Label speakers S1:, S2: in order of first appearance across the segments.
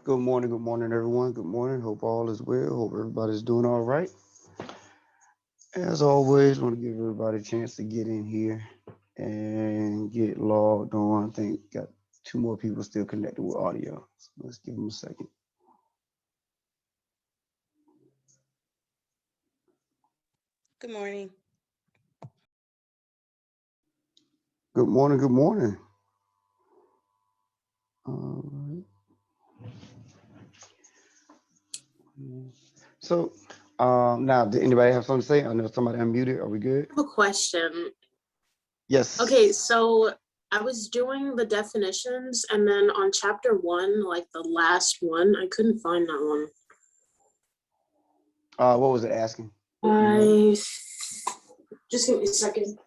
S1: Good morning, everyone. Good morning. Hope all is well. Hope everybody's doing all right. As always, want to give everybody a chance to get in here and get logged on. I think got two more people still connected with audio. So let's give them a second.
S2: Good morning.
S1: Good morning. Good morning. All right. So now, did anybody have something to say? I know somebody unmuted. Are we good?
S3: I have a question.
S1: Yes.
S3: Okay, so I was doing the definitions, and then on chapter 1, like the last one, I couldn't find that one.
S1: What was it asking?
S3: Just give me a second.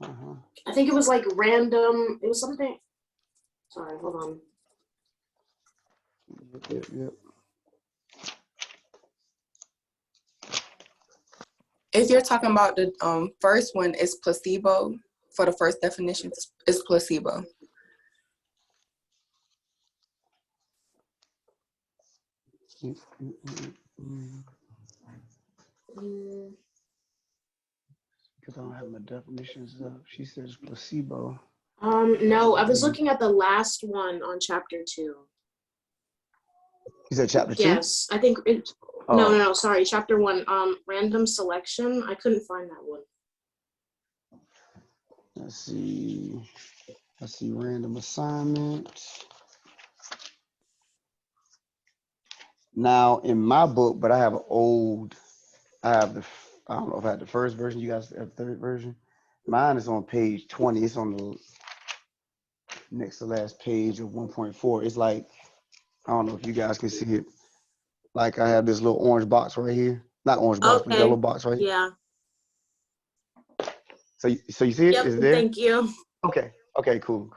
S1: Uh-huh.
S3: I think it was like random. It was something. Sorry, hold on.
S1: Yep.
S2: If you're talking about the first one, is placebo. For the first definition, is placebo.
S1: Because I don't have my definitions up. She says placebo.
S3: No, I was looking at the last one on chapter 2.
S1: You said chapter 2?
S3: Yes, I think it. No, sorry, chapter 1. Random selection. I couldn't find that one.
S1: Let's see. I see random assignment. Now in my book, but I have an old. I don't know if I had the first version. You guys have the third version. Mine is on page 20. It's on the next to last page of 1.4. It's like, I don't know if you guys can see it. Like I have this little orange box right here. Not orange box, but yellow box right here.
S3: Yeah.
S1: So you see it?
S3: Yep,
S1: Is it there?
S3: thank you.
S1: Okay, cool.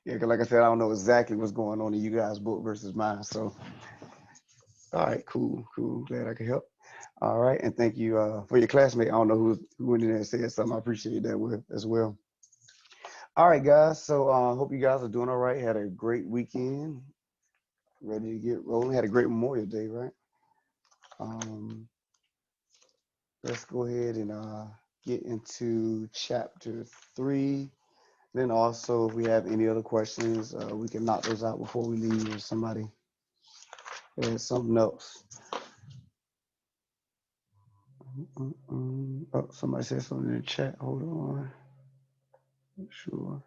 S1: Yeah, because like I said, I don't know exactly what's going on in you guys' book versus mine. So, all right, cool. Glad I could help. All right, and thank you for your classmate. I don't know who went in there and said something. I appreciate that as well. All right, guys. So hope you guys are doing all right. Had a great weekend. Ready to get rolling. Had a great Memorial Day, right? Let's go ahead and get into chapter 3. Then also, if we have any other questions, we can knock those out before we leave, or somebody has something else. Oh, somebody said something in the chat. Hold on. Not sure.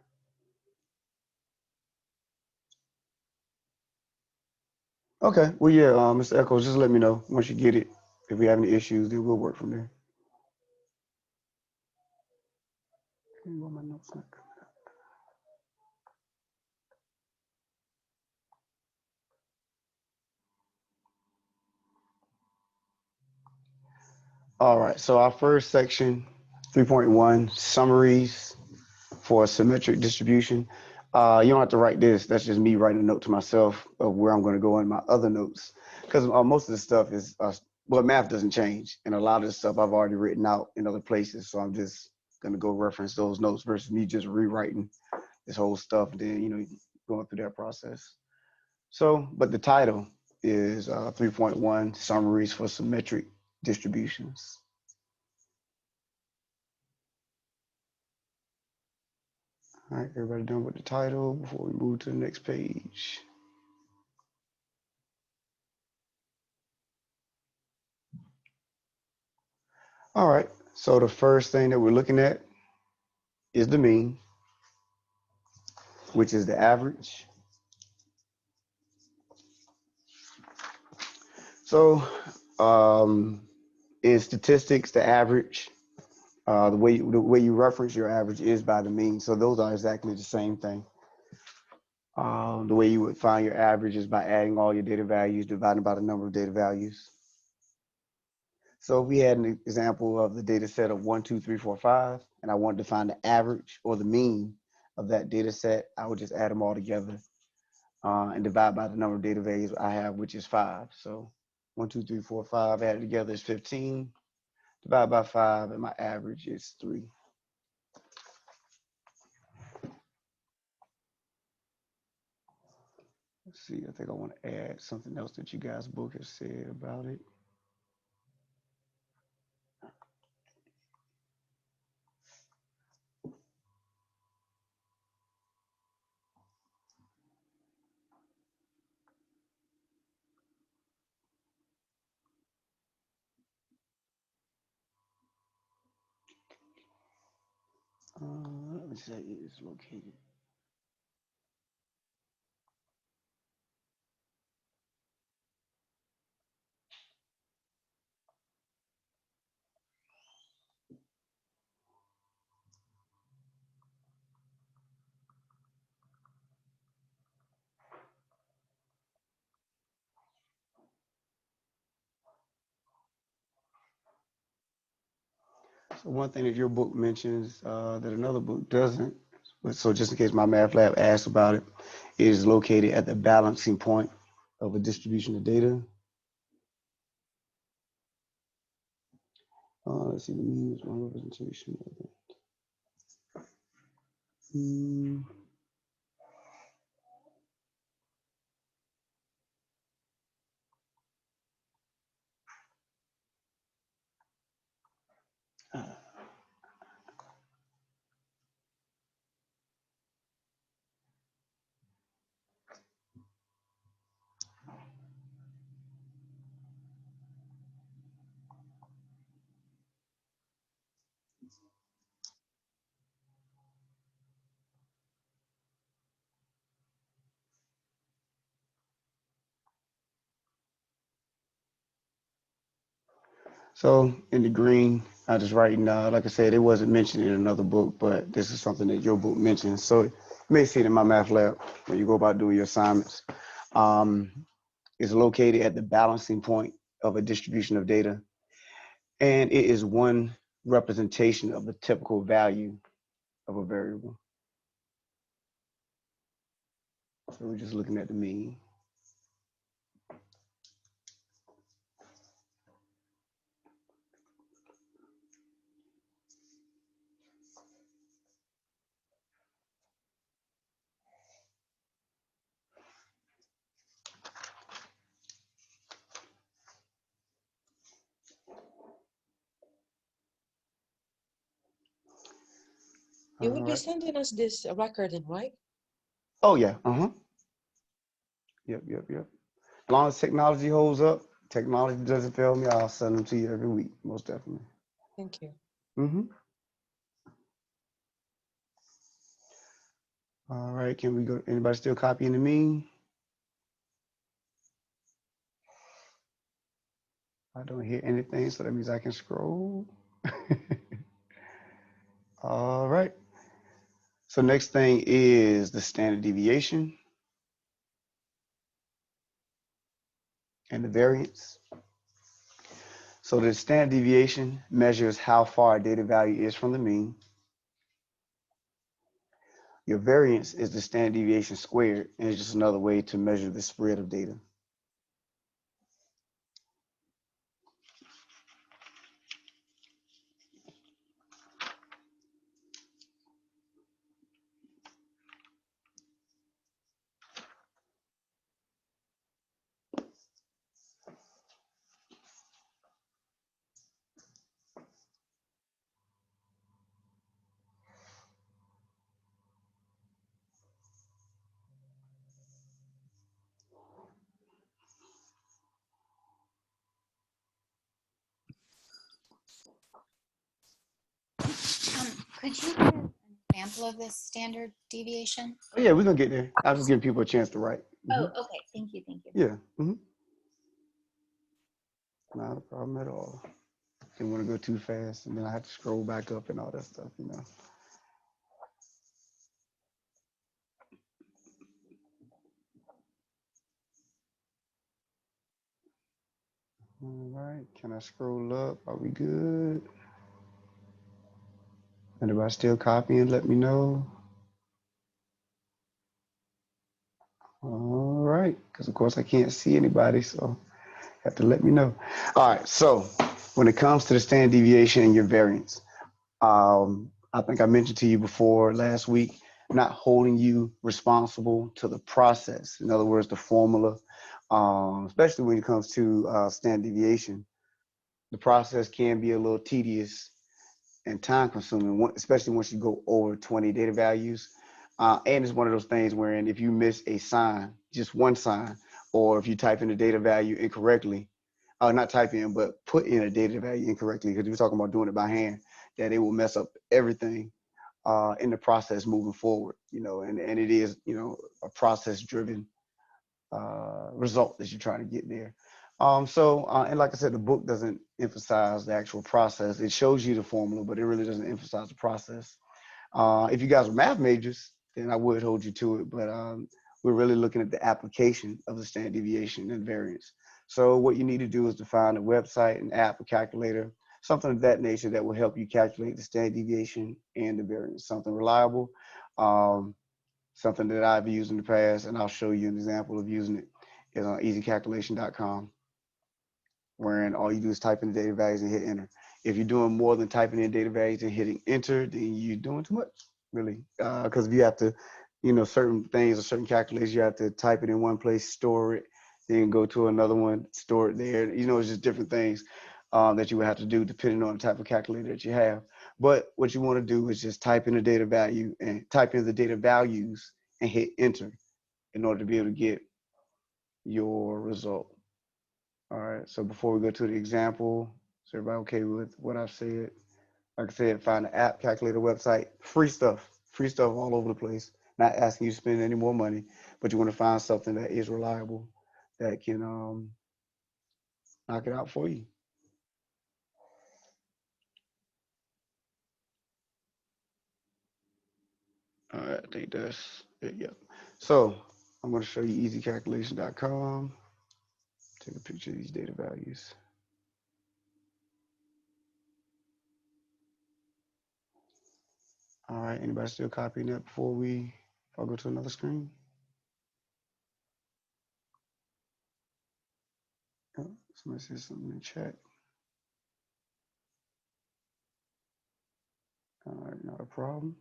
S1: Okay. Well, yeah, Mr. Echoes, just let me know once you get it. If we have any issues, then we'll work from there. Why my notes not coming up? All right. So our first section, 3.1, summaries for a symmetric distribution. You don't have to write this. That's just me writing a note to myself of where I'm going to go in my other notes. Because most of the stuff is, well, math doesn't change. And a lot of the stuff I've already written out in other places. So I'm just going to go reference those notes versus me just rewriting this whole stuff and then, going through that process. So, but the title is 3.1, summaries for symmetric distributions. All right, everybody done with the title before we move to the next page? All right, so the first thing that we're looking at is the mean, which is the average. So in statistics, the average, the way you reference your average is by the mean. So those are exactly the same thing. The way you would find your average is by adding all your data values, dividing by the number of data values. So if we had an example of the data set of 1, 2, 3, 4, 5, and I wanted to find the average or the mean of that data set, I would just add them all together and divide by the number of data values I have, which is 5. So 1, 2, 3, 4, 5 added together is 15. Divide by 5, and my average is 3. Let's see, I think I want to add something else that you guys' book has said about it. Let me say it is located. So one thing that your book mentions that another book doesn't, so just in case my math lab asks about it, is located at the balancing point of a distribution of data. Let's see, the mean is one representation of it. So in the green, I just writing, like I said, it wasn't mentioned in another book, but this is something that your book mentions. So you may see it in my math lab when you go about doing your assignments. It's located at the balancing point of a distribution of data, and it is one representation of the typical value of a variable. So we're just looking at the mean.
S4: You would be sending us this recording, right?
S1: Oh yeah. Yep. As long as technology holds up, technology doesn't fail me, I'll send them to you every week, most definitely.
S4: Thank you.
S1: All right, can we go? Anybody still copying the mean? I don't hear anything, so that means I can scroll. All right. So next thing is the standard deviation and the variance. So the standard deviation measures how far a data value is from the mean. Your variance is the standard deviation squared, and it's just another way to measure the spread of data.
S5: Could you give an example of this standard deviation?
S1: Oh, yeah, we're gonna get there. I was just giving people a chance to write.
S5: Oh, okay. Thank you.
S1: Yeah. Not a problem at all. Didn't want to go too fast, and then I had to scroll back up and all that stuff, you know. All right, can I scroll up? Are we good? Anybody still copying? Let me know. All right, because of course I can't see anybody, so you have to let me know. All right, so when it comes to the standard deviation and your variance, I think I mentioned to you before last week not holding you responsible to the process. In other words, the formula, especially when it comes to standard deviation, the process can be a little tedious and time consuming, especially once you go over 20 data values. And it's one of those things wherein if you miss a sign, just one sign, or if you type in the data value incorrectly, not type in, but put in a data value incorrectly, because we're talking about doing it by hand, that it will mess up everything in the process moving forward, and it is, a process driven result that you're trying to get there. And like I said, the book doesn't emphasize the actual process. It shows you the formula, but it really doesn't emphasize the process. If you guys are math majors, then I would hold you to it, but we're really looking at the application of the standard deviation and variance. So what you need to do is to find a website, an app, a calculator, something of that nature that will help you calculate the standard deviation and the variance, something reliable, something that I've used in the past, and I'll show you an example of using it, is on easycalculation.com, wherein all you do is type in the data values and hit enter. If you're doing more than typing in data values and hitting enter, then you're doing too much, really. Because if you have to, certain things or certain calculations, you have to type it in one place, store it, then go to another one, store it there. It's just different things that you would have to do depending on the type of calculator that you have. But what you want to do is just type in the data value and type in the data values and hit enter in order to be able to get your result. All right, so before we go to the example, is everybody okay with what I've said? Like I said, find the app, calculator, website, free stuff all over the place. Not asking you to spend any more money, but you want to find something that is reliable, that can knock it out for you. All right, I think that's it. Yep. So I'm going to show you easycalculation.com. Take a picture of these data values. All right, anybody still copying that before I'll go to another screen? Oh, somebody said something in the chat. All right, not a problem.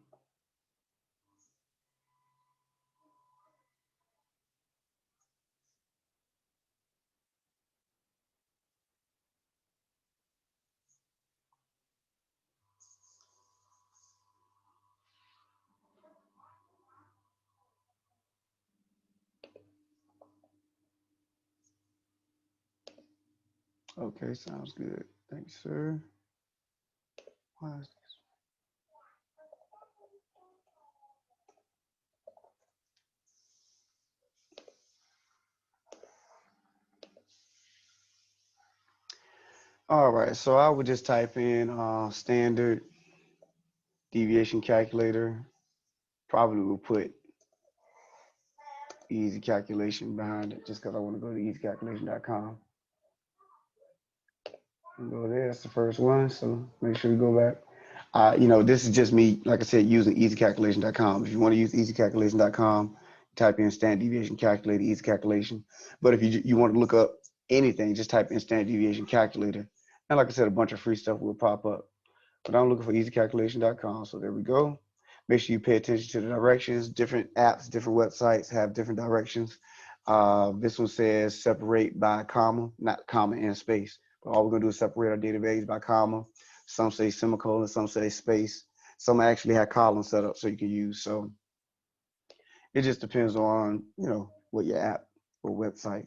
S1: Okay, sounds good. Thanks, sir. Why is this? All right, so I would just type in standard deviation calculator. Probably will put easy calculation behind it just because I want to go to easycalculation.com. Go there, that's the first one. So make sure you go back. This is just me, like I said, using easycalculation.com. If you want to use easycalculation.com, type in standard deviation calculator, easy calculation. But if you want to look up anything, just type in standard deviation calculator. And like I said, a bunch of free stuff will pop up. But I'm looking for easycalculation.com. So there we go. Make sure you pay attention to the directions. Different apps, different websites have different directions. This one says separate by comma, not comma and space. But all we're going to do is separate our data values by comma. Some say semicolon, some say space. Some actually have columns set up so you can use. So it just depends on, what your app or website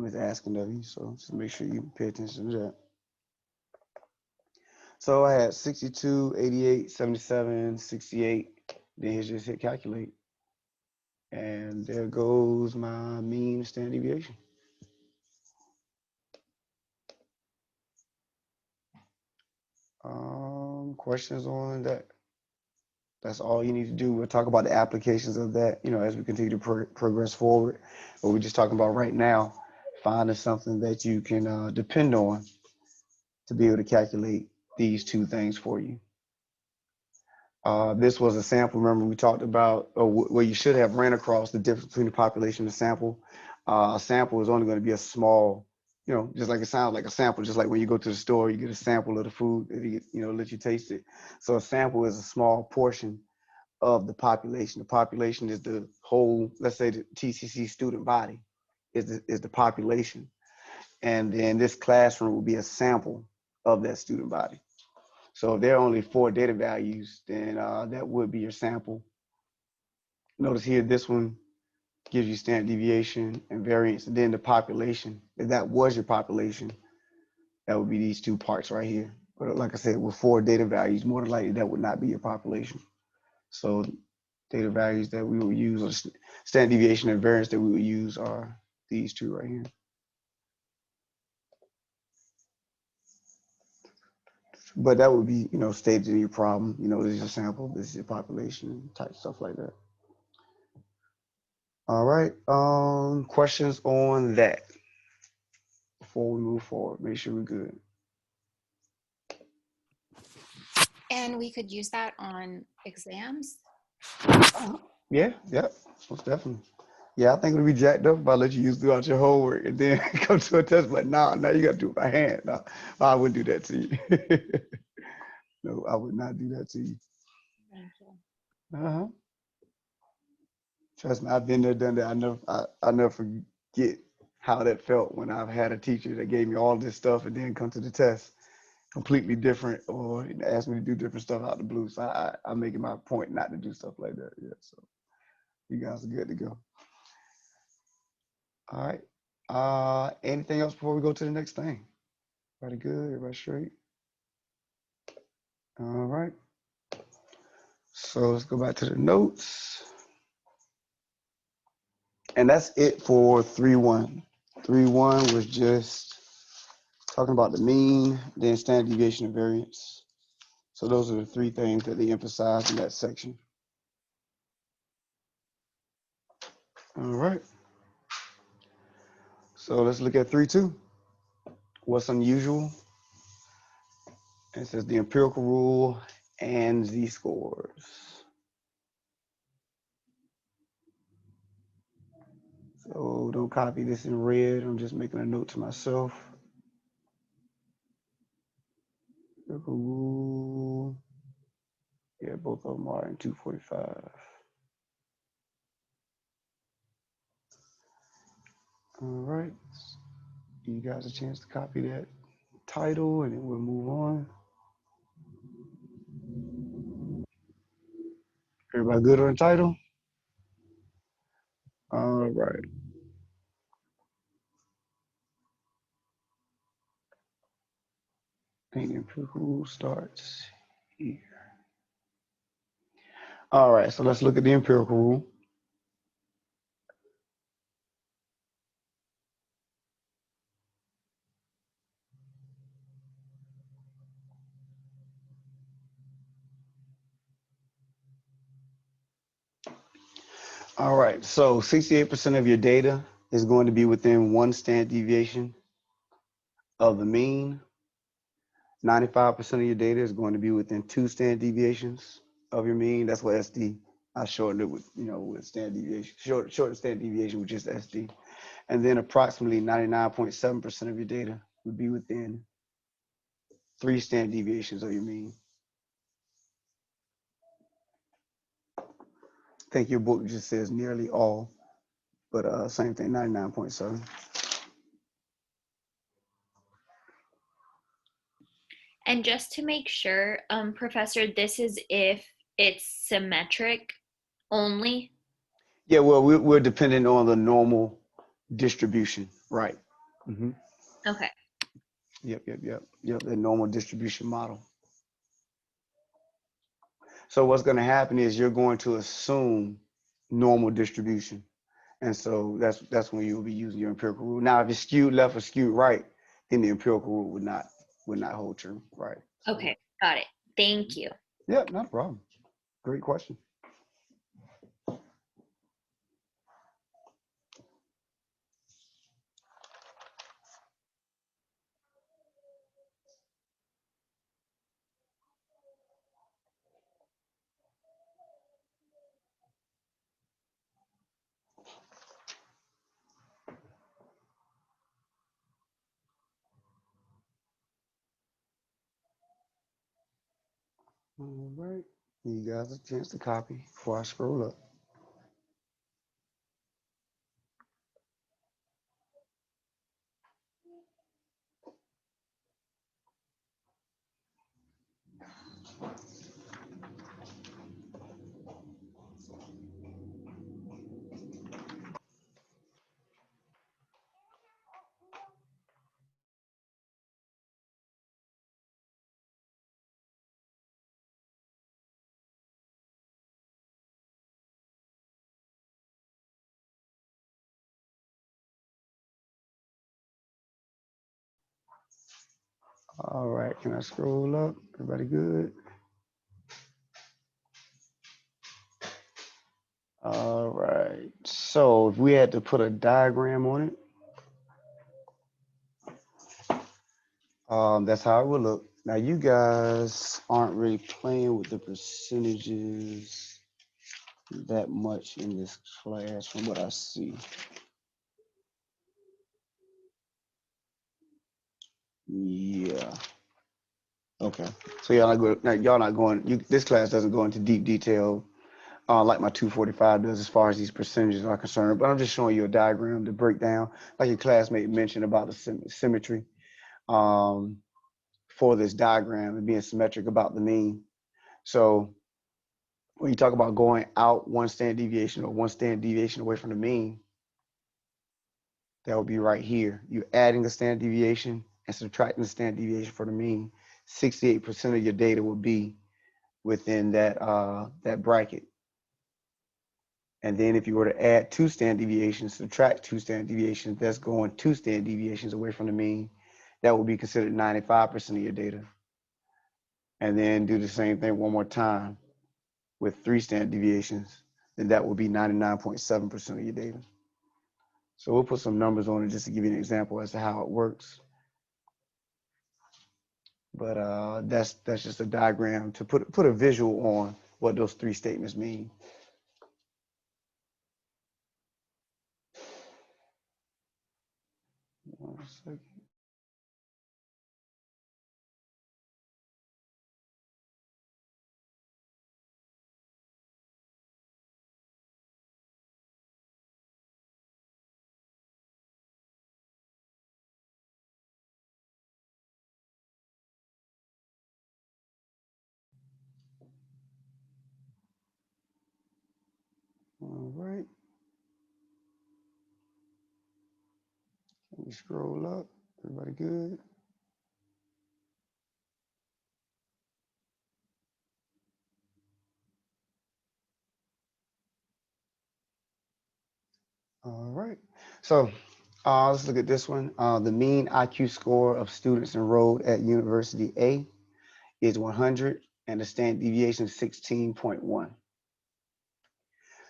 S1: is asking of you. So just make sure you pay attention to that. So I had 62, 88, 77, 68. Then just hit calculate. And there goes my mean standard deviation. Questions on that? That's all you need to do. We'll talk about the applications of that, as we continue to progress forward. But we're just talking about right now, finding something that you can depend on to be able to calculate these two things for you. This was a sample. Remember, we talked about where you should have ran across the difference between the population and the sample. A sample is only going to be a small You know, just like it sounds like a sample, just like when you go to the store, you get a sample of the food, and you know, let you taste it. So a sample is a small portion of the population. The population is the whole, let's say the TCC student body is the population. And then this classroom will be a sample of that student body. So if there are only 4 data values, then that would be your sample. Notice here, this one gives you standard deviation and variance, and then the population. If that was your population, that would be these 2 parts right here. But like I said, with 4 data values, more than likely that would not be your population. So data values that we will use, or standard deviation and variance that we would use, are these 2 right here. But that would be, you know, stated in your problem. You know, this is your sample, this is your population, type stuff like that. All right. Questions on that before we move forward? Make sure we're good.
S5: And we could use that on exams.
S1: Yeah, most definitely. Yeah, I think it'll be jacked up if I let you use throughout your homework and then come to a test. But now you got to do it by hand. No, I wouldn't do that to you. No, I would not do that to you.
S5: Thank you.
S1: Uh-huh. Trust me, I've been there, done that. I never forget how that felt when I've had a teacher that gave me all this stuff and then come to the test completely different, or ask me to do different stuff out the blue. So I'm making my point not to do stuff like that. Yeah, so you guys are good to go. All right. Anything else before we go to the next thing? Everybody good? Everybody straight? All right. So let's go back to the notes. And that's it for 3-1. 3-1 was just talking about the mean, then standard deviation and variance. So those are the 3 things that they emphasize in that section. All right. So let's look at 3-2. What's unusual? It says the empirical rule and z-scores. So don't copy this in red. I'm just making a note to myself. Empirical rule. Yeah, both of them are in 245. All right. Give you guys a chance to copy that title and then we'll move on. Everybody good on the title? All right. I think the empirical rule starts here. All right, so let's look at the empirical rule. All right, so 68% of your data is going to be within 1 standard deviation of the mean. 95% of your data is going to be within 2 standard deviations of your mean. That's what SD. I shortened it with, with standard deviation, short standard deviation, which is SD. And then approximately 99.7% of your data would be within 3 standard deviations of your mean. I think your book just says nearly all, but same thing, 99.7.
S6: And just to make sure, Professor, this is if it's symmetric only?
S1: Yeah, well, we're dependent on the normal distribution, right? Mm-hmm.
S6: Okay.
S1: Yep, the normal distribution model. So what's going to happen is you're going to assume normal distribution. And so that's when you'll be using your empirical rule. Now, if it's skewed left or skewed right, then the empirical rule would not hold true, right? So,
S6: Okay, got it. Thank you.
S1: yeah, not a problem. Great question. All right. You guys a chance to copy before I scroll up. All right, can I scroll up? Everybody good? All right, so if we had to put a diagram on it, that's how it would look. Now you guys aren't really playing with the percentages that much in this class from what I see. Yeah. Okay. So y'all not going. This class doesn't go into deep detail like my 245 does as far as these percentages are concerned. But I'm just showing you a diagram to break down, like your classmate mentioned about the symmetry for this diagram and being symmetric about the mean. So when you talk about going out one standard deviation or one standard deviation away from the mean, that would be right here. You're adding a standard deviation and subtracting the standard deviation for the mean. 68% of your data will be within that bracket. And then if you were to add 2 standard deviations, subtract 2 standard deviations, that's going 2 standard deviations away from the mean. That will be considered 95% of your data. And then do the same thing one more time with 3 standard deviations, then that will be 99.7% of your data. So we'll put some numbers on it just to give you an example as to how it works. But that's just a diagram to put a visual on what those 3 statements mean. One second. All right. Let me scroll up. Everybody good? All right. So let's look at this one. The mean IQ score of students enrolled at University A is 100 and the standard deviation is 16.1.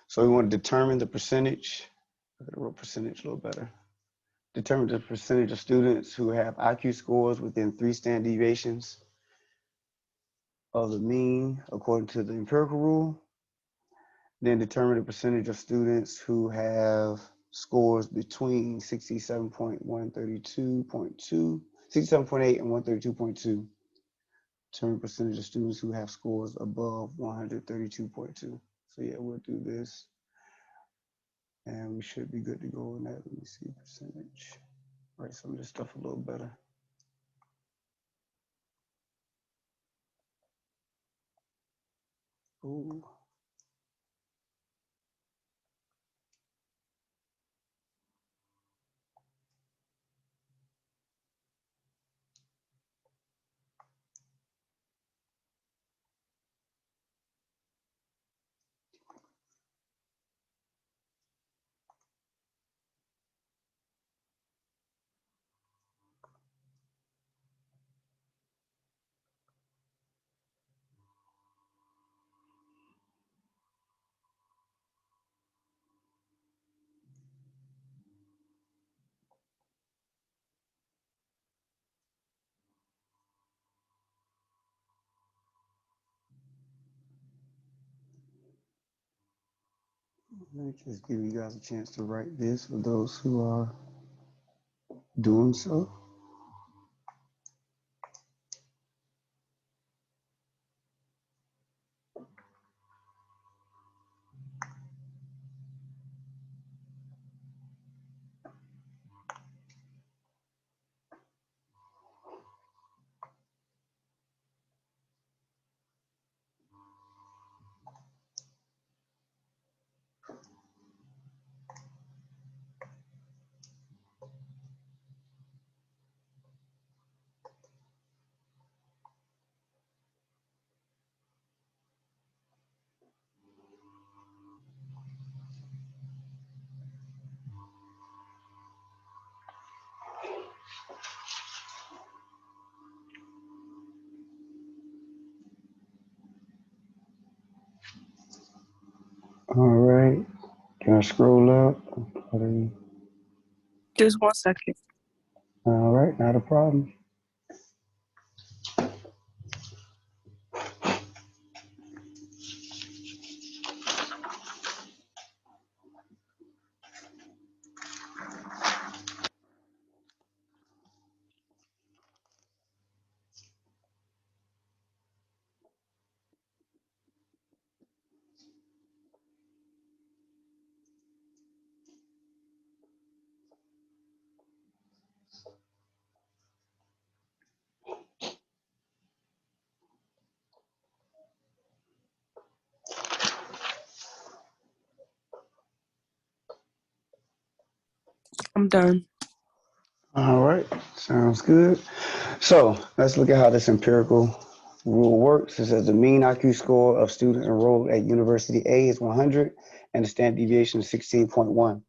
S1: So we want to determine the percentage. Look at the real percentage a little better. Determine the percentage of students who have IQ scores within 3 standard deviations of the mean according to the empirical rule. Then determine the percentage of students who have scores between 67.132.2, 67.8 and 132.2. Determine percentage of students who have scores above 132.2. So yeah, we'll do this. And we should be good to go on that. Let me see percentage. Write some of this stuff a little better. Ooh. Let me just give you guys a chance to write this for those who are doing so. All right. Can I scroll up? All
S2: Just 1 second.
S1: right, not a problem.
S2: I'm done.
S1: All right, sounds good. So let's look at how this empirical rule works. It says the mean IQ score of students enrolled at University A is 100 and the standard deviation is 16.1.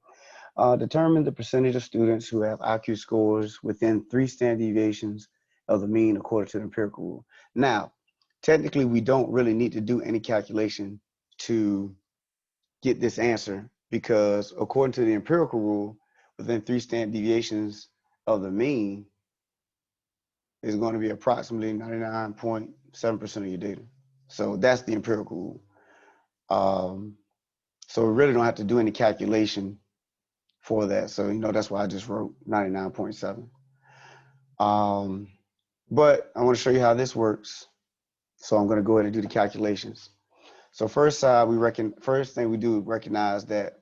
S1: Determine the percentage of students who have IQ scores within 3 standard deviations of the mean according to the empirical rule. Now, technically, we don't really need to do any calculation to get this answer because according to the empirical rule, within 3 standard deviations of the mean is going to be approximately 99.7% of your data. So that's the empirical rule. So we really don't have to do any calculation for that. So, that's why I just wrote 99.7. But I want to show you how this works. So I'm going to go ahead and do the calculations. So first thing we do recognize that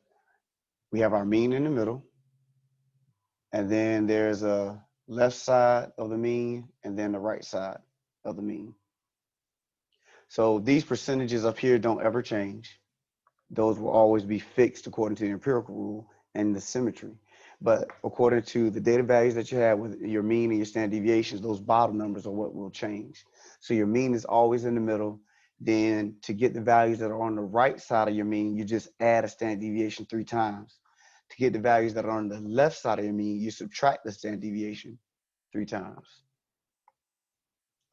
S1: we have our mean in the middle, and then there's a left side of the mean, and then the right side of the mean. So these percentages up here don't ever change. Those will always be fixed according to the empirical rule and the symmetry. But according to the data values that you have with your mean and your standard deviations, those bottom numbers are what will change. So your mean is always in the middle. Then to get the values that are on the right side of your mean, you just add a standard deviation 3 times. To get the values that are on the left side of your mean, you subtract the standard deviation 3 times.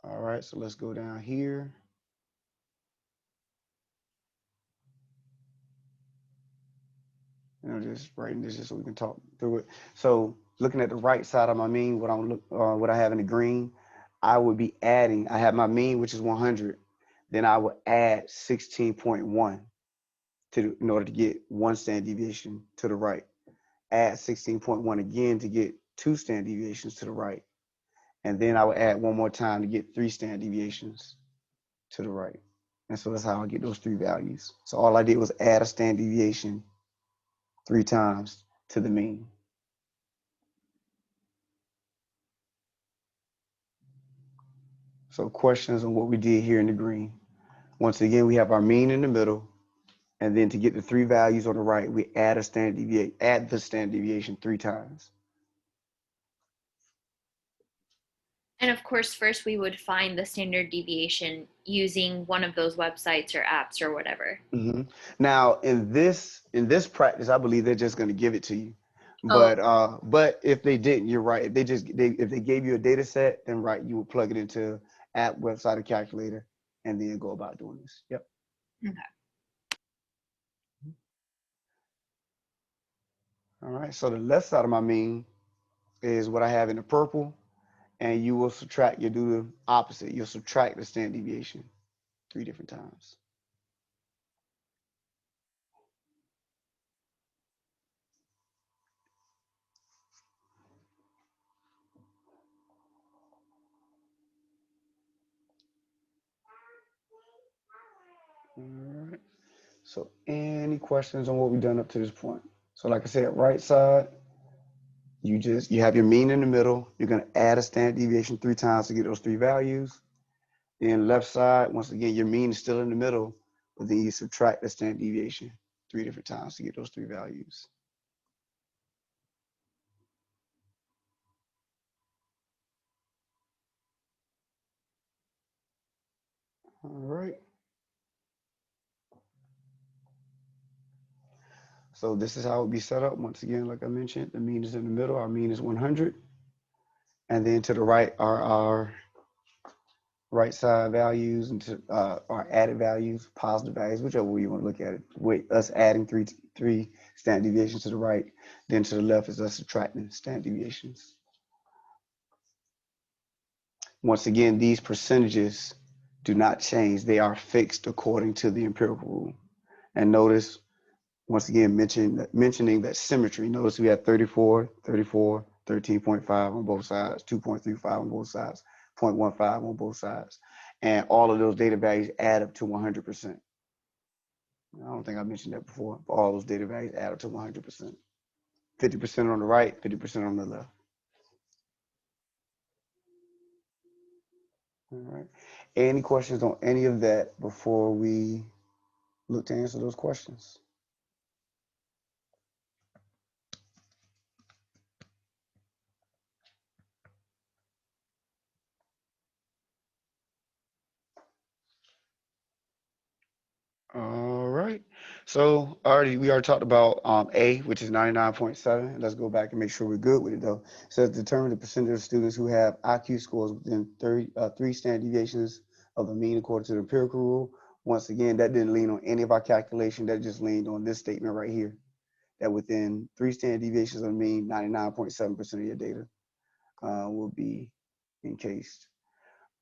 S1: All right, so let's go down here. Just writing this just so we can talk through it. So looking at the right side of my mean, what I have in the green, I would be adding. I have my mean, which is 100. Then I would add 16.1 in order to get 1 standard deviation to the right. Add 16.1 again to get 2 standard deviations to the right, and then I would add 1 more time to get 3 standard deviations to the right. And so that's how I get those 3 values. So all I did was add a standard deviation 3 times to the mean. So questions on what we did here in the green. Once again, we have our mean in the middle, and then to get the 3 values on the right, we add the standard deviation 3 times.
S6: And of course, first we would find the standard deviation using one of those websites or apps or whatever.
S1: Mm-hmm. Now, in this practice, I believe they're just going to give it to you.
S3: Oh.
S1: But if they didn't, you're right. If they gave you a data set, then right, you would plug it into app, website, or calculator, and then go about doing this. Yep.
S6: Okay.
S1: All right. So the left side of my mean is what I have in the purple, and you will subtract. You do the opposite. You'll subtract the standard deviation 3 different times. All right. So any questions on what we've done up to this point? So like I said, right side, you have your mean in the middle. You're going to add a standard deviation 3 times to get those 3 values. Then left side, once again, your mean is still in the middle, but then you subtract the standard deviation 3 different times to get those 3 values. All right. So this is how it would be set up. Once again, like I mentioned, the mean is in the middle. Our mean is 100. And then to the right are our right side values into our added values, positive values, whichever way you want to look at it. With us adding three standard deviations to the right, then to the left is us subtracting standard deviations. Once again, these percentages do not change. They are fixed according to the empirical rule. And notice, once again, mentioning that symmetry. Notice we had 34, 34, 13.5 on both sides, 2.35 on both sides, 0.15 on both sides. And all of those data values add up to 100%. I don't think I mentioned that before, but all those data values add up to 100%. 50% on the right, 50% on the left. All right. Any questions on any of that before we look to answer those questions? All right. So we already talked about A, which is 99.7. Let's go back and make sure we're good with it though. It says determine the percentage of students who have IQ scores within 3 standard deviations of the mean according to the empirical rule. Once again, that didn't lean on any of our calculation. That just leaned on this statement right here, that within 3 standard deviations of the mean, 99.7% of your data will be encased.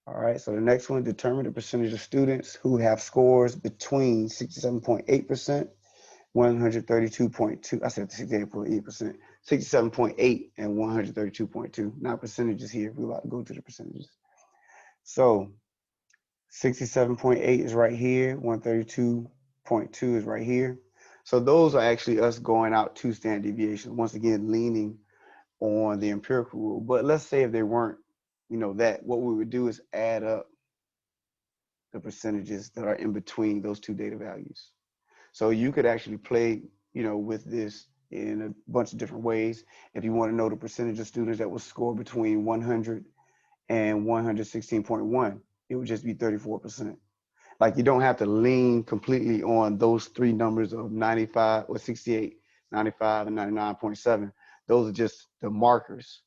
S1: All right, so the next one, determine the percentage of students who have scores between 67.8%, 132.2, I said 68.8%, 67.8 and 132.2. Now percentages here, we're about to go to the percentages. So 67.8 is right here, 132.2 is right here. So those are actually us going out 2 standard deviations, once again, leaning on the empirical rule. But let's say if they weren't, that what we would do is add up the percentages that are in between those 2 data values. So you could actually play, with this in a bunch of different ways. If you want to know the percentage of students that will score between 100 and 116.1, it would just be 34%. Like, you don't have to lean completely on those 3 numbers of 95 or 68, 95, and 99.7. Those are just the markers.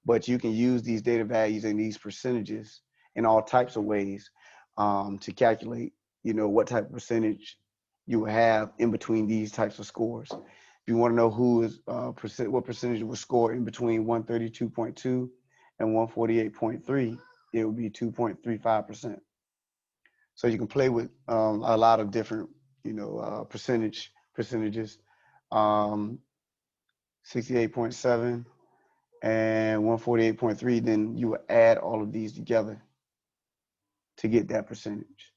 S1: But you can use these data values and these percentages in all types of ways to calculate, what type of percentage you have in between these types of scores. If you want to know what percentage will score in between 132.2 and 148.3, it would be 2.35%. So you can play with a lot of different, percentages. 68.7 and 148.3, then you would add all of these together to get that percentage.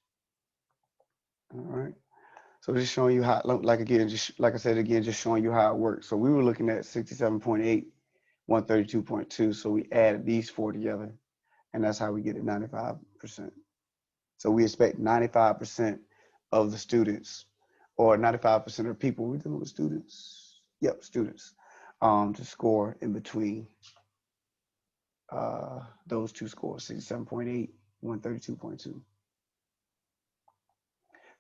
S1: All right. So just showing you how, like I said again, just showing you how it works. So we were looking at 67.8, 132.2. So we added these 4 together, and that's how we get it 95%. So we expect 95% of the students, or 95% of people, we're dealing with students. Yep, students, to score in between those 2 scores, 67.8, 132.2.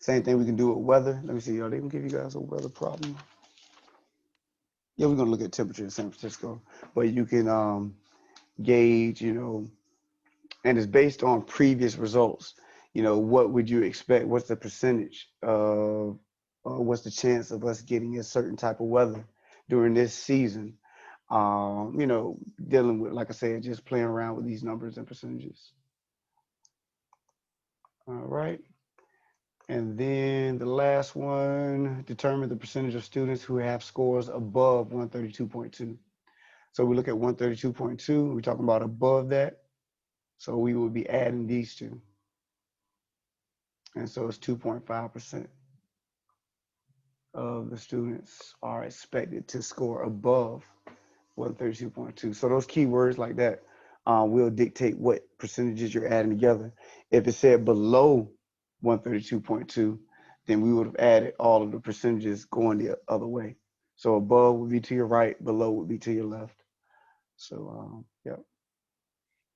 S1: Same thing we can do with weather. Let me see, are they gonna give you guys a weather problem? Yeah, we're gonna look at temperature in San Francisco, but you can gauge, and it's based on previous results. What would you expect? What's the percentage of, what's the chance of us getting a certain type of weather during this season? Dealing with, like I said, just playing around with these numbers and percentages. All right. And then the last one, determine the percentage of students who have scores above 132.2. So we look at 132.2, we're talking about above that. So we will be adding these 2. And so it's 2.5% of the students are expected to score above 132.2. So those keywords like that will dictate what percentages you're adding together. If it said below 132.2, then we would have added all of the percentages going the other way. So above would be to your right, below would be to your left. So, yeah.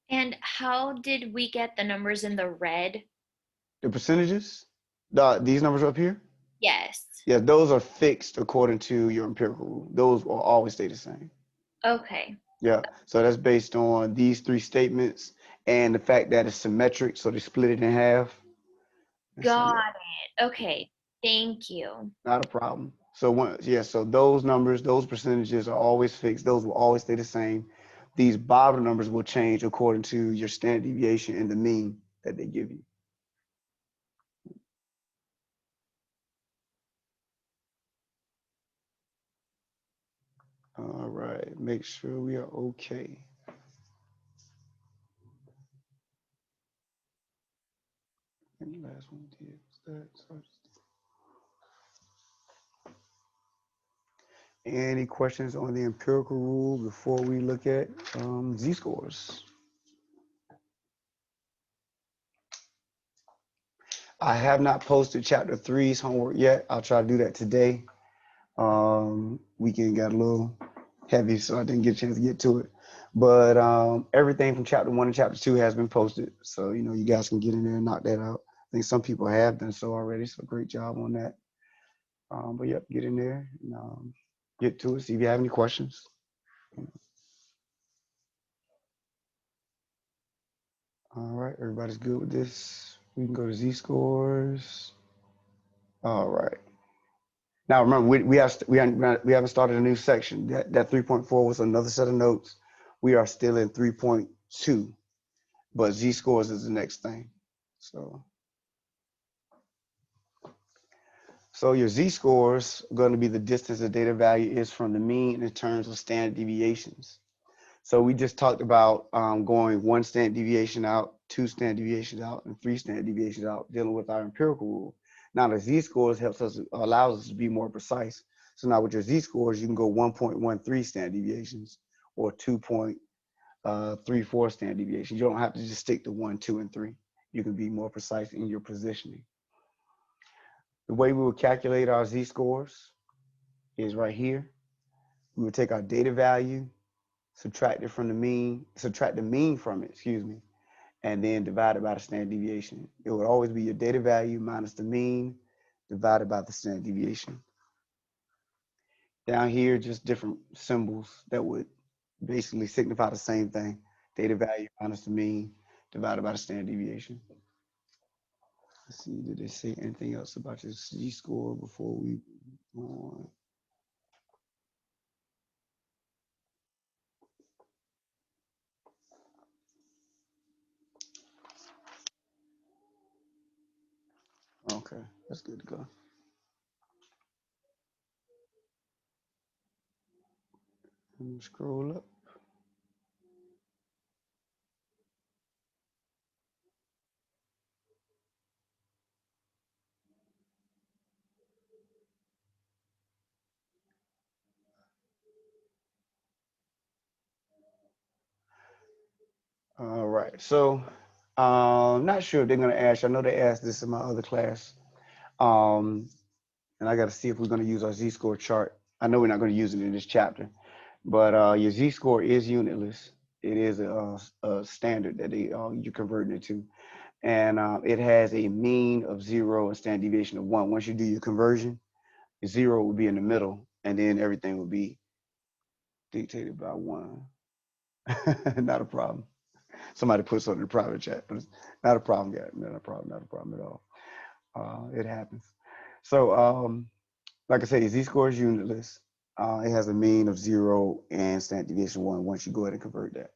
S6: And how did we get the numbers in the red?
S1: The percentages, these numbers up here?
S6: Yes.
S1: Yeah, those are fixed according to your empirical rule. Those will always stay the same.
S6: Okay.
S1: Yeah, so that's based on these 3 statements and the fact that it's symmetric, so they split it in half. So,
S6: Got
S1: yeah,
S6: it. Okay. Thank you.
S1: not a problem. So so those numbers, those percentages are always fixed. Those will always stay the same. These bottom numbers will change according to your standard deviation and the mean that they give you. All right, make sure we are okay. And the last one we did was that. So any questions on the empirical rule before we look at z-scores? I have not posted chapter 3's homework yet. I'll try to do that today. Weekend got a little heavy, so I didn't get a chance to get to it. But everything from chapter 1 and chapter 2 has been posted. So, you guys can get in there and knock that out. I think some people have done so already, so great job on that. But yep, get in there and get to it. See if you have any questions. All right, everybody's good with this. We can go to z-scores. All right. Now remember, we haven't started a new section. That 3.4 was another set of notes. We are still in 3.2, but z-scores is the next thing. So your z-scores are going to be the distance the data value is from the mean in terms of standard deviations. So we just talked about going 1 standard deviation out, 2 standard deviations out, and 3 standard deviations out, dealing with our empirical rule. Now the z-scores allows us to be more precise. So now with your z-scores, you can go 1.13 standard deviations or 2.34 standard deviations. You don't have to just stick to 1, 2, and 3. You can be more precise in your positioning. The way we would calculate our z-scores is right here. We would take our data value, subtract the mean from it, and then divide it by the standard deviation. It would always be your data value minus the mean divided by the standard deviation. Down here, just different symbols that would basically signify the same thing. Data value minus the mean divided by the standard deviation. Let's see, did they say anything else about your z-score before we move on? Okay, that's good to go. Let me scroll up. All right, so not sure if they're gonna ask. I know they asked this in my other class, and I got to see if we're gonna use our z-score chart. I know we're not gonna use it in this chapter, but your z-score is unitless. It is a standard that you're converting it to, and it has a mean of 0 and standard deviation of 1. Once you do your conversion, 0 will be in the middle, and then everything will be dictated by 1. Not a problem. Somebody put something in the private chat, but it's not a problem yet. Not a problem at all. It happens. So, like I said, z-score is unitless. It has a mean of 0 and standard deviation 1 once you go ahead and convert that.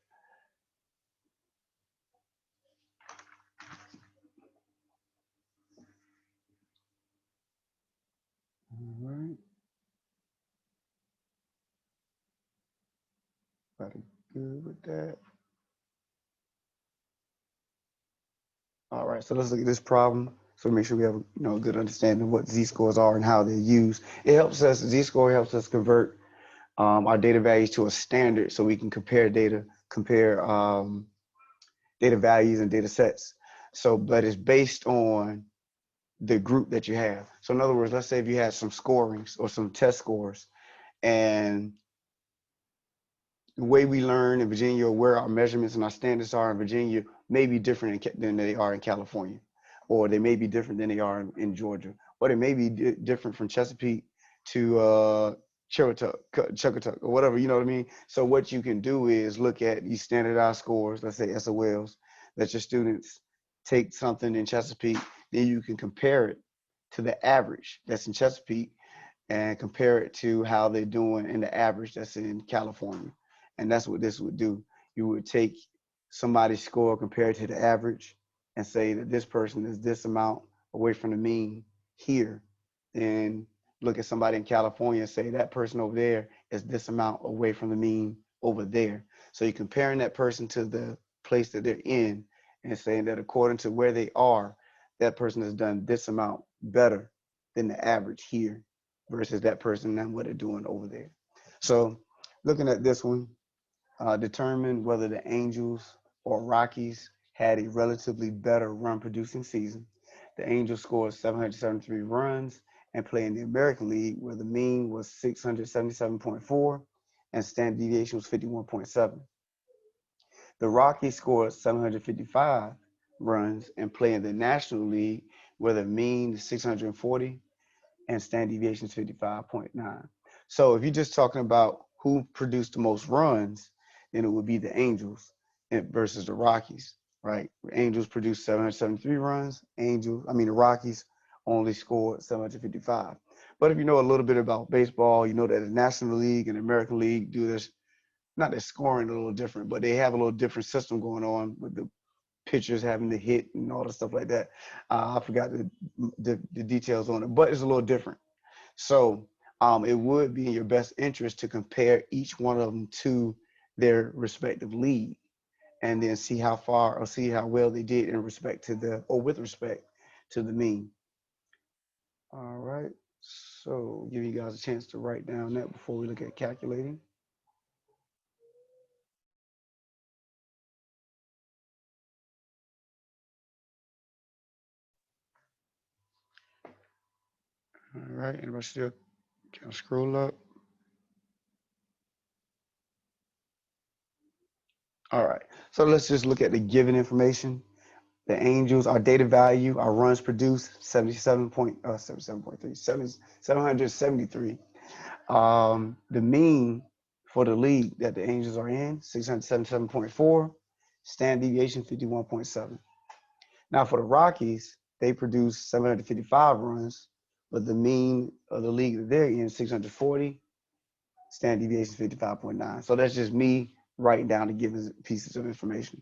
S1: All right. Everybody good with that? All right, so let's look at this problem. So make sure we have a good understanding of what z-scores are and how they're used. Z-score helps us convert our data values to a standard so we can compare data values and data sets. So, but it's based on the group that you have. So in other words, let's say if you had some scorings or some test scores, and the way we learn in Virginia or where our measurements and our standards are in Virginia may be different than they are in California, or they may be different than they are in Georgia, or they may be different from Chesapeake to Chugatuck, or whatever, you know what I mean? So what you can do is look at these standardized scores, let's say SOLs, let your students take something in Chesapeake, then you can compare it to the average that's in Chesapeake and compare it to how they're doing in the average that's in California. And that's what this would do. You would take somebody's score compared to the average and say that this person is this amount away from the mean here. Then look at somebody in California and say that person over there is this amount away from the mean over there. So you're comparing that person to the place that they're in and saying that according to where they are, that person has done this amount better than the average here versus that person and what they're doing over there. So looking at this one, determine whether the Angels or Rockies had a relatively better run producing season. The Angels scored 773 runs and play in the American League where the mean was 677.4 and standard deviation was 51.7. The Rockies scored 755 runs and play in the National League where the mean is 640 and standard deviation is 55.9. So if you're just talking about who produced the most runs, then it would be the Angels versus the Rockies, right? The Angels produced 773 runs. The Rockies only scored 755. But if you know a little bit about baseball, you know that the National League and the American League do this, not that scoring a little different, but they have a little different system going on with the pitchers having to hit and all the stuff like that. I forgot the details on it, but it's a little different. So it would be in your best interest to compare each one of them to their respective league and then see how far or see how well they did in respect to with respect to the mean. All right. So give you guys a chance to write down that before we look at calculating. All right. Anybody still can scroll up? All right. So let's just look at the given information. The Angels, our data value, our runs produced 773. The mean for the league that the Angels are in, 677.4, standard deviation 51.7. Now for the Rockies, they produced 755 runs, but the mean of the league that they're in, 640, standard deviation 55.9. So that's just me writing down the given pieces of information.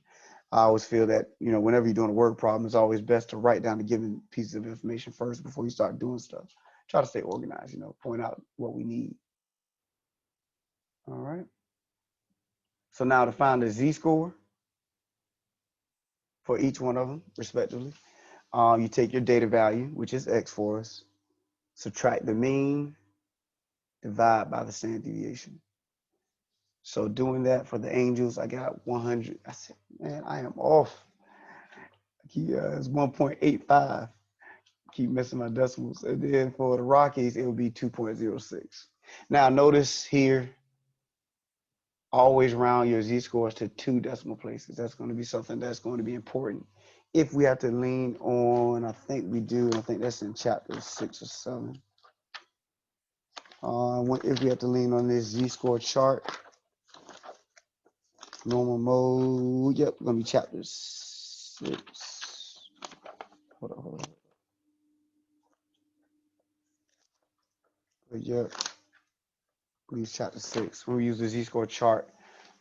S1: I always feel that, whenever you're doing a word problem, it's always best to write down the given pieces of information first before you start doing stuff. Try to stay organized, point out what we need. All right. So now to find the z-score for each one of them, respectively, you take your data value, which is x for us, subtract the mean, divide by the standard deviation. So doing that for the Angels, I got 100. I said, man, I am off. It's 1.85. Keep missing my decimals. And then for the Rockies, it would be 2.06. Now notice here, always round your z-scores to 2 decimal places. That's going to be something that's going to be important. If we have to lean on, I think we do, I think that's in chapter 6 or 7. If we have to lean on this z-score chart, normal mode, yep, going to be chapter 6. Hold on. Yep, we use chapter 6. When we use the z-score chart,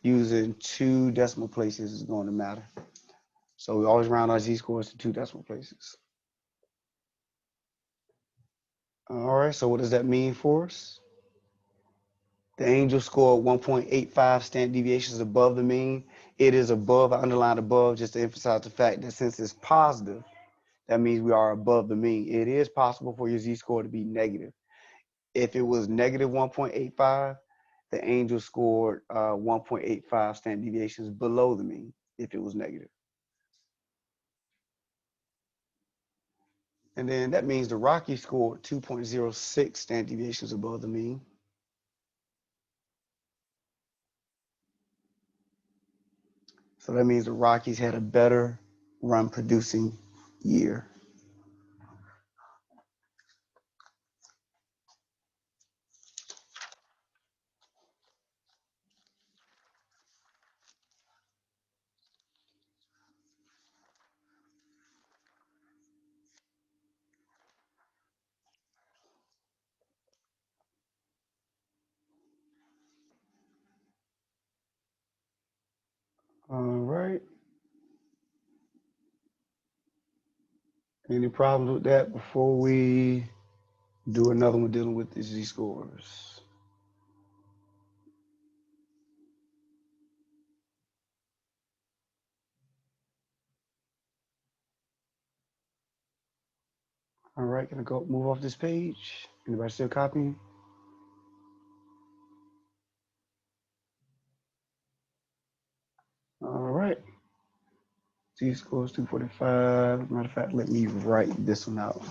S1: using 2 decimal places is going to matter. So we always round our z-scores to 2 decimal places. All right, so what does that mean for us? The Angels scored 1.85 standard deviations above the mean. It is above, I underlined above just to emphasize the fact that since it's positive, that means we are above the mean. It is possible for your z-score to be negative. If it was negative 1.85, the Angels scored 1.85 standard deviations below the mean if it was negative. And then that means the Rockies scored 2.06 standard deviations above the mean. So that means the Rockies had a better run producing year. All right. Any problems with that before we do another one dealing with the z-scores? All right, gonna go move off this page. Anybody still copying? All right. Z-scores 245. Matter of fact, let me write this one out.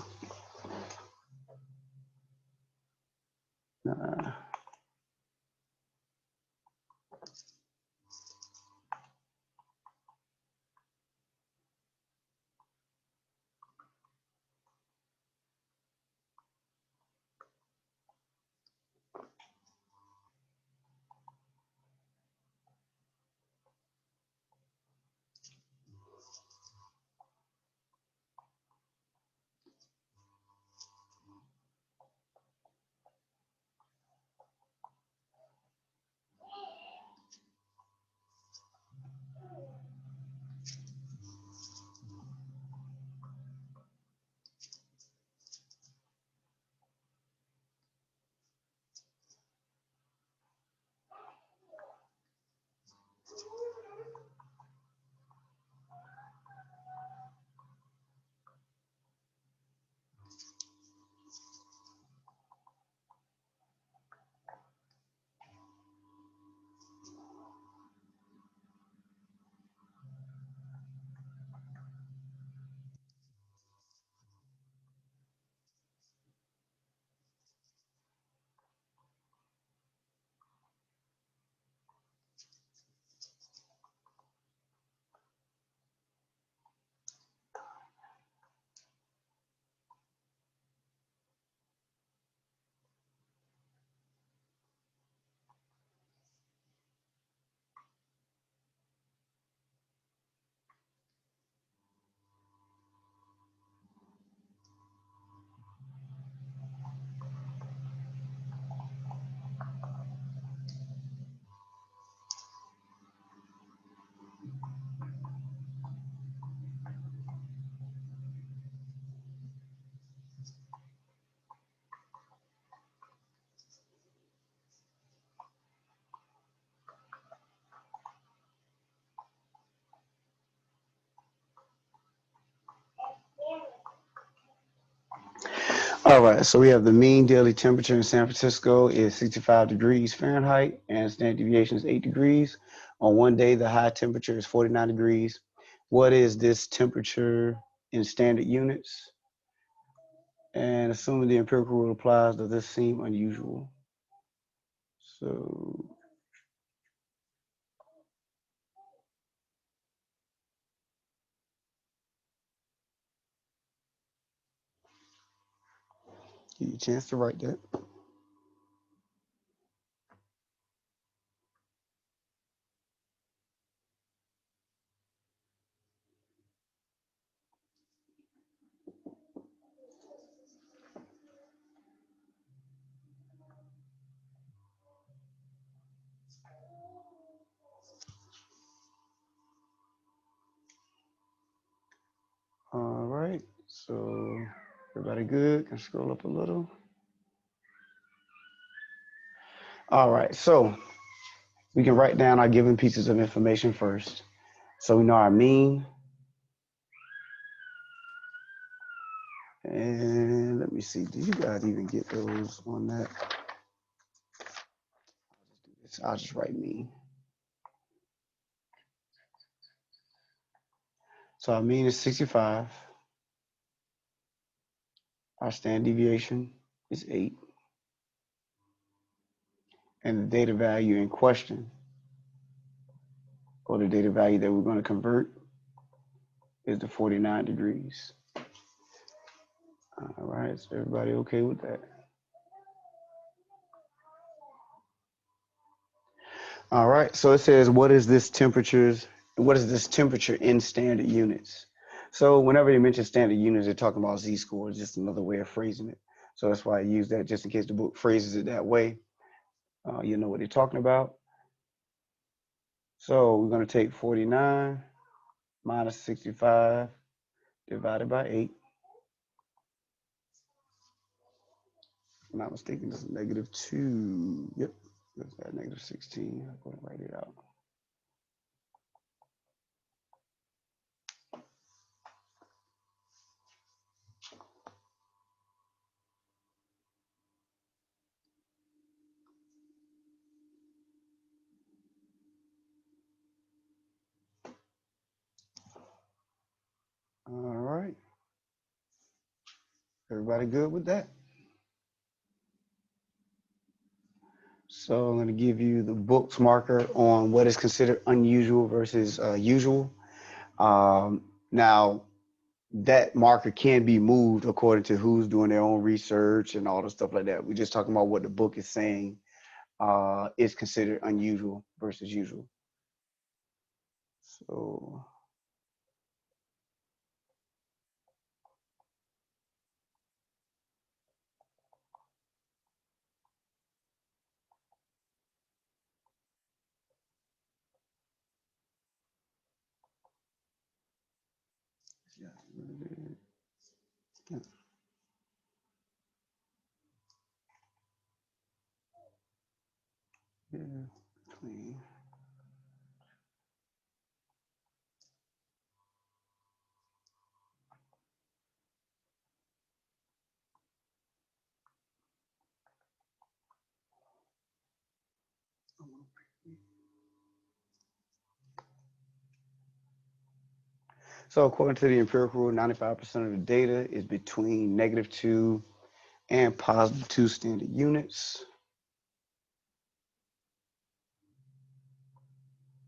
S1: All right, so we have the mean daily temperature in San Francisco is 65 degrees Fahrenheit and standard deviation is 8 degrees. On one day, the high temperature is 49 degrees. What is this temperature in standard units? And assuming the empirical rule applies, does this seem unusual? So give you a chance to write that. All right, so everybody good? Can scroll up a little. All right, so we can write down our given pieces of information first. So we know our mean. And let me see, did you guys even get those on that? I'll just write mean. So our mean is 65. Our standard deviation is 8. And the data value in question, or the data value that we're going to convert, is the 49 degrees. All right, so everybody okay with that? All right, so it says, what is this temperature in standard units? So whenever you mention standard units, they're talking about z-scores, just another way of phrasing it. So that's why I use that, just in case the book phrases it that way. You know what they're talking about. So we're going to take 49 minus 65 divided by 8. If I'm not mistaken, this is -2. Yep, that's that -16. I'm going to write it out. All right. Everybody good with that? So I'm going to give you the book's marker on what is considered unusual versus usual. Now, that marker can be moved according to who's doing their own research and all the stuff like that. We're just talking about what the book is saying is considered unusual versus usual. So yeah, clean. So according to the empirical rule, 95% of the data is between -2 and +2 standard units.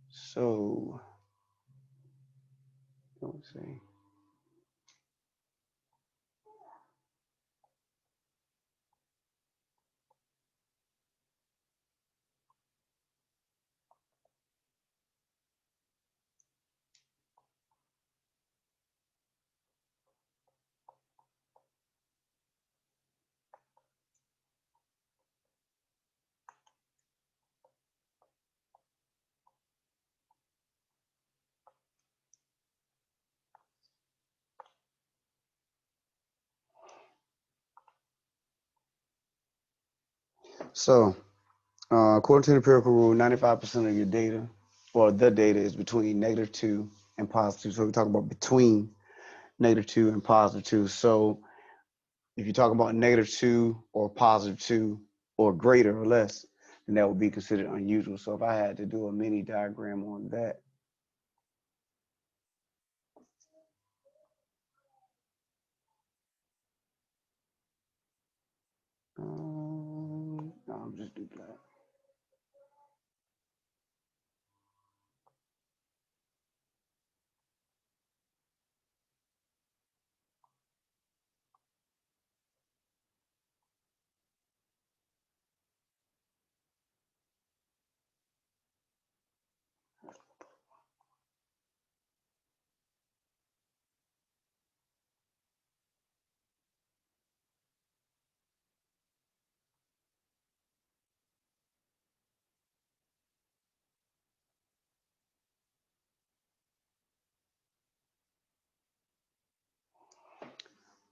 S1: So let's see. So according to the empirical rule, 95% of your data, or the data, is between -2 and +2. So we're talking about between -2 and +2. So if you're talking about -2 or +2 or greater or less, then that would be considered unusual. So if I had to do a mini diagram on that, I'll just do that.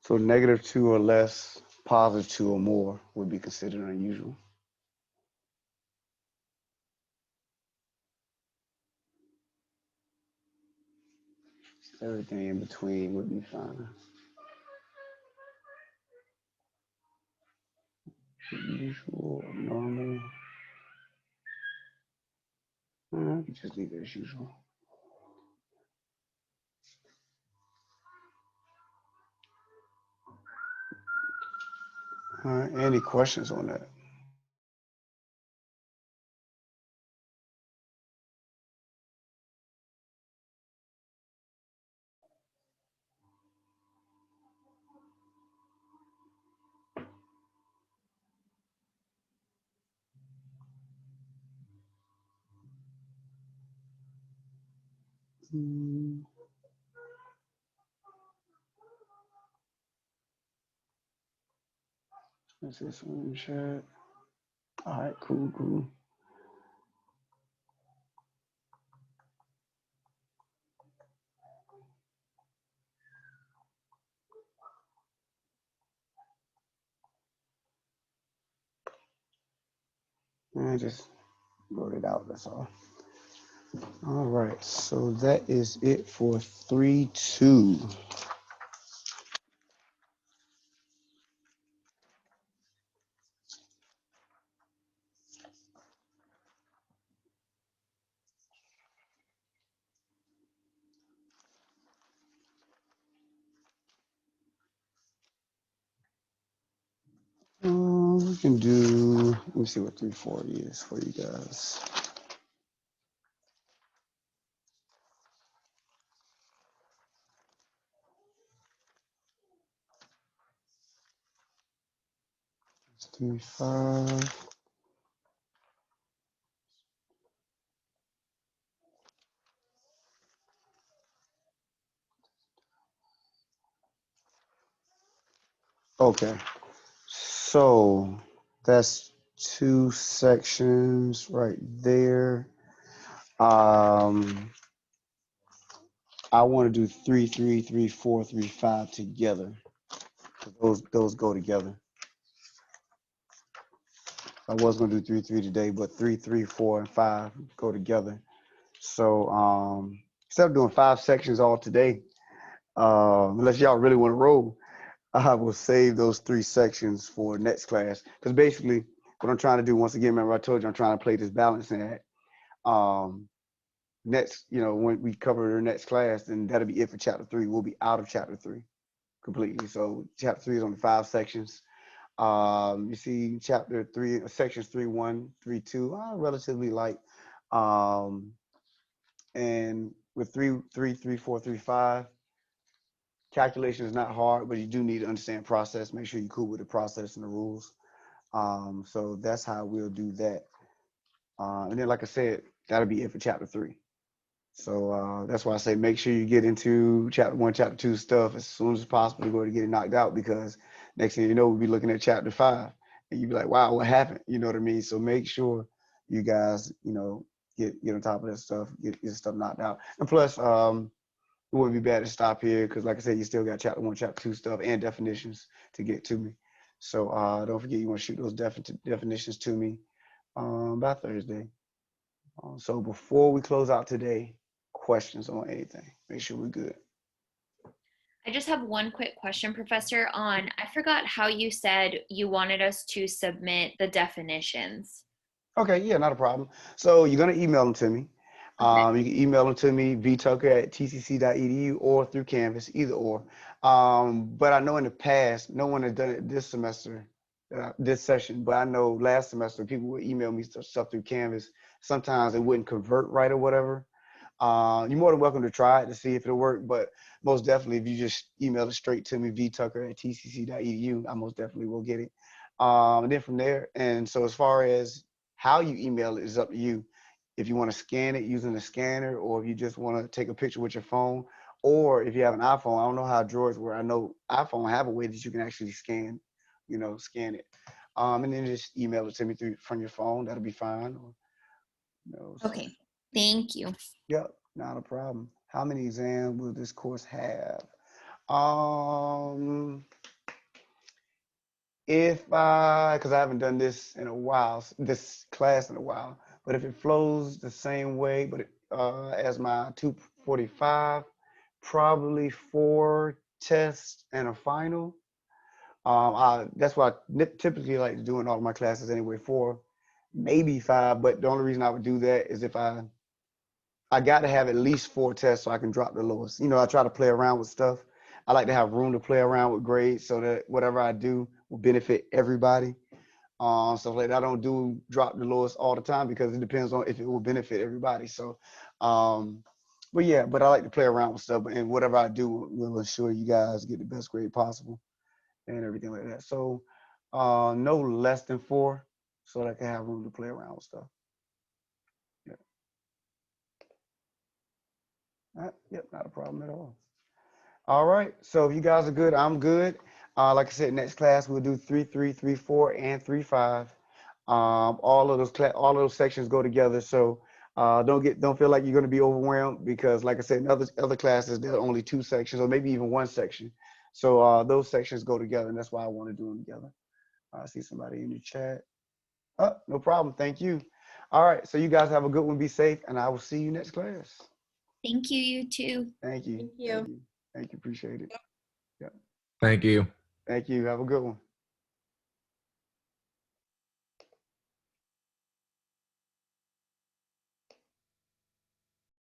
S1: So -2 or less, +2 or more would be considered unusual. Everything in between would be fine. Usual, normal. Just leave it as usual. All right, any questions on that? Let's see some in chat. All right, cool. I just wrote it out, that's all. All right, so that is it for 3-2. We can do, let me see what 3-4 is for you guys. It's 3-5. Okay, so that's 2 sections right there. I want to do 3-3, 3-4, 3-5 together. Those go together. I was gonna do 3-3 today, but 3-3, 4, and 5 go together. So instead of doing 5 sections all today, unless y'all really want to roll, I will save those 3 sections for next class. Because basically, what I'm trying to do, once again, remember I told you I'm trying to play this balancing act. Next, when we cover the next class, then that'll be it for chapter 3. We'll be out of chapter 3 completely. So chapter 3 is only 5 sections. You see chapter 3, sections 3-1, 3-2, relatively light. And with 3-3, 3-4, 3-5, calculation is not hard, but you do need to understand process. Make sure you're cool with the process and the rules. So that's how we'll do that. And then, like I said, that'll be it for chapter 3. So that's why I say make sure you get into chapter 1, chapter 2 stuff as soon as possible to go to get it knocked out, because next thing you know, we'll be looking at chapter 5 and you'll be like, wow, what happened? You know what I mean? So make sure you guys, get on top of that stuff, get stuff knocked out. And plus, it wouldn't be bad to stop here because, like I said, you still got chapter 1, chapter 2 stuff and definitions to get to me. So don't forget, you want to shoot those definitions to me by Thursday. So before we close out today, questions on anything? Make sure we're good.
S6: I just have one quick question, Professor, I forgot how you said you wanted us to submit the definitions.
S1: Okay, yeah, not a problem. So you're going to email them to me.
S6: Okay.
S1: You can email them to me, vtucker@tcc.edu, or through Canvas, either or. But I know in the past, no one has done it this semester, this session, but I know last semester people would email me stuff through Canvas. Sometimes it wouldn't convert right or whatever. You're more than welcome to try it to see if it'll work, but most definitely if you just email it straight to me, vtucker@tcc.edu, I most definitely will get it. And then from there, and so as far as how you email it is up to you. If you want to scan it using a scanner, or if you just want to take a picture with your phone, or if you have an iPhone, I don't know how Droids work. I know iPhone have a way that you can actually scan it. And then just email it to me from your phone. That'll be fine. So,
S6: Okay. Thank you.
S1: yep, not a problem. How many exams will this course have? Because I haven't done this in a while, this class in a while, but if it flows the same way, but as my 245, probably 4 tests and a final. That's what I typically like to do in all of my classes anyway, 4, maybe 5, but the only reason I would do that is if I got to have at least 4 tests so I can drop the lowest. I try to play around with stuff. I like to have room to play around with grades so that whatever I do will benefit everybody. Stuff like that. I don't do drop the lowest all the time because it depends on if it will benefit everybody. So, but I like to play around with stuff, and whatever I do will ensure you guys get the best grade possible and everything like that. So, no less than 4 so that I can have room to play around with stuff. Yep, not a problem at all. All right, so if you guys are good, I'm good. Like I said, next class we'll do 3-3, 3-4, and 3-5. All of those sections go together. So don't feel like you're going to be overwhelmed because, like I said, in other classes there are only 2 sections or maybe even 1 section. So those sections go together, and that's why I want to do them together. I see somebody in the chat. No problem. Thank you. All right. So you guys have a good one. Be safe, and I will see you next class.
S6: Thank you, you too.
S1: Thank you.
S2: Thank you.
S1: Thank you. Appreciate it. Yeah.
S7: Thank you.
S1: Thank you. Have a good one.